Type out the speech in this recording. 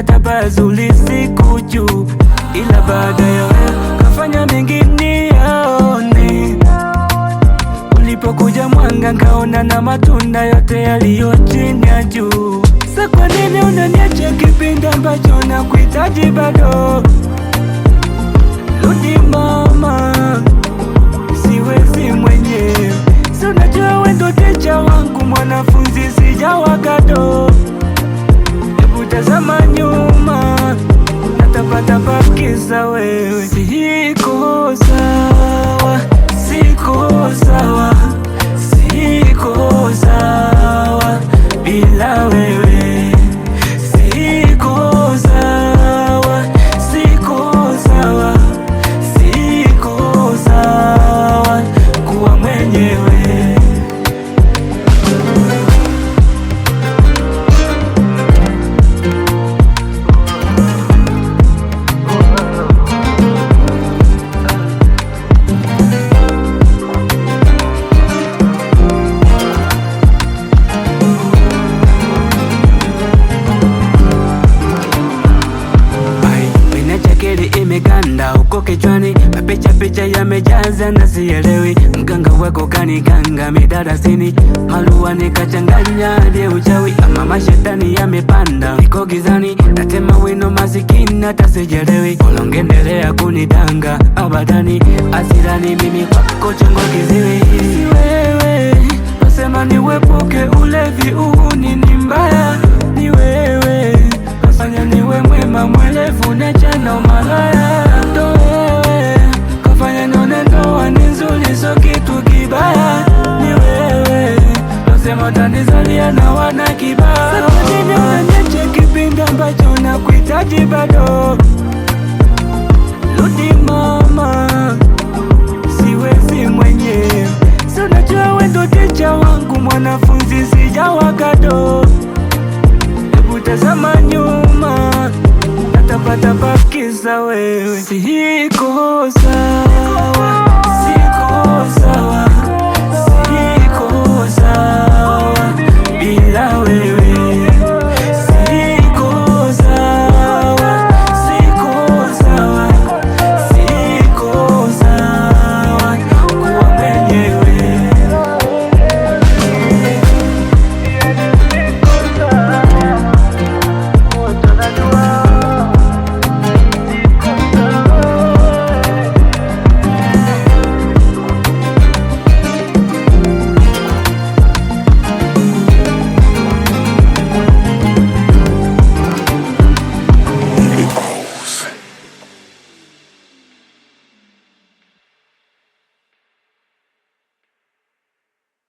nikatapa zuli siku juu, ila baada ya wewe kafanya mengine yaone. Ulipokuja mwanga ngaona na matunda yote yaliyo chini ya juu. Sa kwa nini unaniacha kipindi ambacho nakuhitaji bado? Rudi mama, siwezi mwenyewe. Si unajua wewe ndo teacher wangu, mwanafunzi sijawa gado. Hebu tazama nyuma, natapatapa kisa wewe. Siko sawa, siko sawa, siko sawa bila wewe. Siko sawa, siko sawa, siko sawa kuwa mwenyewe. Imeganda huko kichwani, mapicha yamejaza na sielewi. Mganga wako kanikanga midarasini, malua nikachanganya hadi uchawi. Ama mashetani yamepanda, niko gizani, natema wino masikini hata sijelewi. Ulongendelea kunidanga abadani, asirani mimi kwako chongo kiziwi. Si wewe nasema niwepuke ulevi, uhuni ni mbaya. Ni wewe kafanya niwe mwema, mwelevu nachana umalaya. Ndo wewe kafanya nione ndoa ni nzuri, so kitu kibaya. Ni wewe nasema utanizalia na wana kibaya. Sasa nini unaniacha kipindi ambacho nakuhitaji bado? Rudi mama, siwezi mwenyewe. Si unajua wewe ndo teacher wangu, mwanafunzi sijawa gado. Hebu tazama nyuma, natapatapa kisa wewe. Siko sawa,